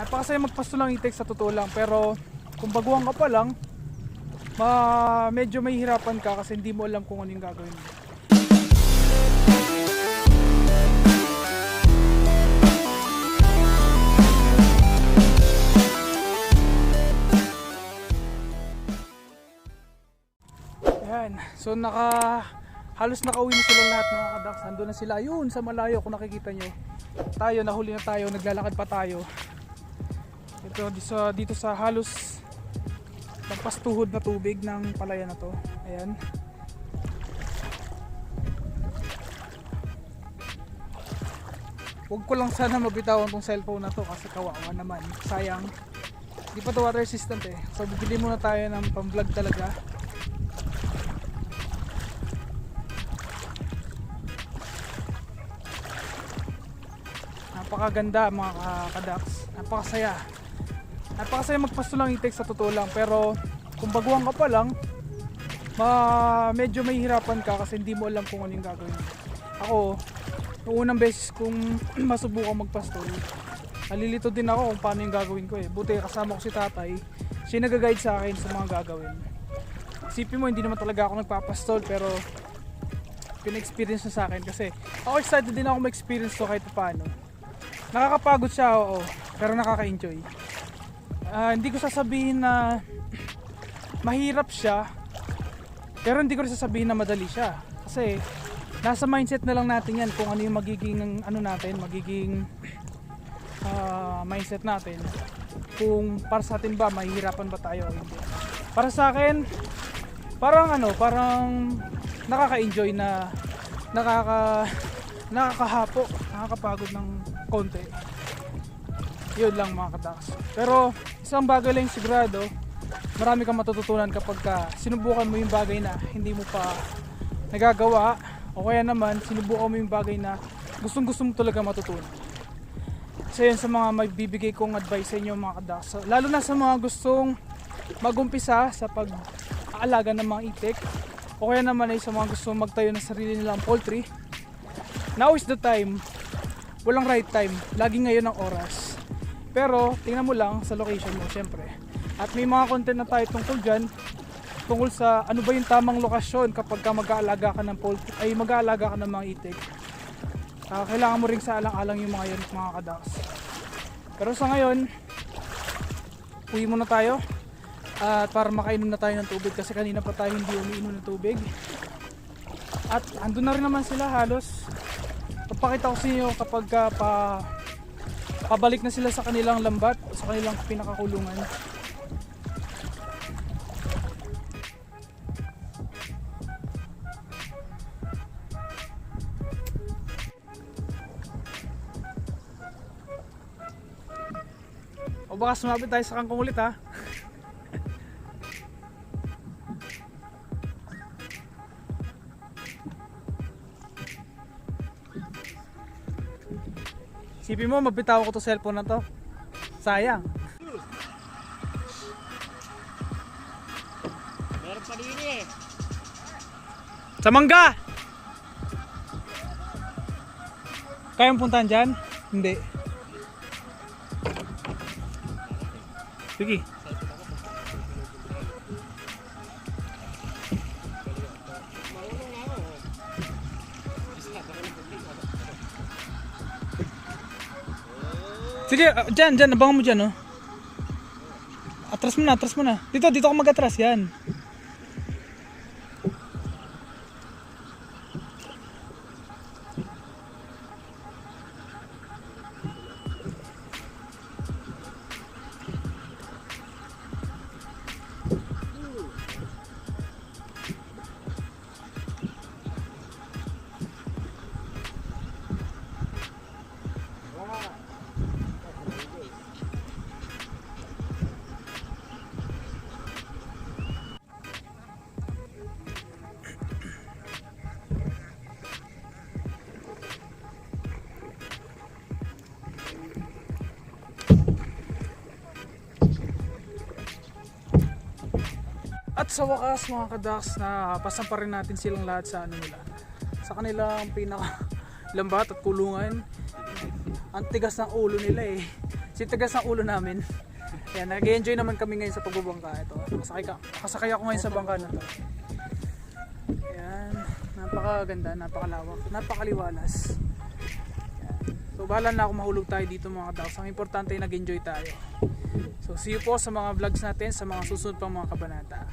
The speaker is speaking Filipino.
Napakasaya magpasto lang itik sa totoo lang, pero kung baguhan ka pa lang, medyo may hirapan ka kasi hindi mo alam kung ano yung gagawin mo. Ayan, so halos nakauwi na sila lahat mga kadaks. Nandun na sila, yun sa malayo kung nakikita nyo. Tayo, nahuli na tayo, naglalakad pa tayo. Ito dito sa halos nagpastuhod na tubig ng palayan na to. Ayan. Huwag ko lang sana mabitawan tong cellphone na to kasi kawawa naman. Sayang. Hindi pa to water resistant eh. So bibili muna tayo ng pang-vlog talaga. Napakaganda mga kadaks. Napakasaya magpasto lang itik sa totoo lang, pero kung baguhan ka pa lang, medyo may hirapan ka kasi hindi mo alam kung ano yung gagawin mo. Ako, noong unang beses kung masubukan magpasto, nalilito din ako kung paano yung gagawin ko eh. Buti kasama ko si tatay, siya nag-guide sa akin sa mga gagawin. Isipin mo, hindi naman talaga ako nagpapastol, pero pina-experience na sa akin kasi ako excited din ako ma-experience to kahit paano. Nakakapagod siya, oo, pero nakaka-enjoy. Hindi ko sasabihin na mahirap siya, pero hindi ko rin sasabihin na madali siya. Kasi nasa mindset na lang natin yan kung ano yung magiging mindset natin. Kung para sa atin ba, mahihirapan ba tayo o hindi. Para sa akin, parang nakaka-enjoy na nakakahapo, nakakapagod ng konti. Yun lang mga kadaks. Pero isang bagay lang sigurado, marami kang matututunan kapag sinubukan mo yung bagay na hindi mo pa nagagawa, o kaya naman sinubukan mo yung bagay na gustong mo talaga matutunan. So yun sa mga magbibigay kong advice sa inyo mga kadaks. So, lalo na sa mga gustong magumpisa sa pag-aalaga ng mga itik, o kaya naman ay sa mga gustong magtayo ng sarili nilang poultry. Now is the time. Walang right time, lagi ngayon ang oras. Pero tingnan mo lang sa location mo syempre. At may mga content na tayo tungkol dyan, tungkol sa ano ba yung tamang lokasyon kapag mag-aalaga ka ng poultry, ay mag-aalaga ka ng mga itik. Kailangan mo ring sa alang-alang yung mga yun mga kadaks. Pero sa ngayon, uwi muna tayo at para makainom na tayo ng tubig kasi kanina pa tayo hindi umiinom ng tubig. At andun na rin naman sila halos. Papakita ko sa inyo kapag pabalik na sila sa kanilang lambat, sa kanilang pinakakulungan. O baka sumabit tayo sa kangkong ulit ha. Isipin mo, magbitaw ko to cellphone na to. Sayang. Meron pa din eh. Sa mangga! Kayang puntahan dyan? Hindi. Sige. Sige, dyan, abangan mo dyan, oh. Atras mo na. Dito ako mag-atras, yan. At sa wakas mga kadaks, na pasan pa rin natin silang lahat sa sa kanilang pinaka lambat at kulungan. Ang tigas ng ulo nila eh. Sitigas ang ulo namin. Yan, nag-enjoy naman kami ngayon sa pagbubangka. Ito, nakasakay ako ngayon sa bangka na to. Yan, napakaganda, napakalawak, napakaliwalas. Yan. So bahala na ako mahulog tayo dito mga kadaos. Ang importante ay nag-enjoy tayo. So see you po sa mga vlogs natin sa mga susunod pang mga kabanata.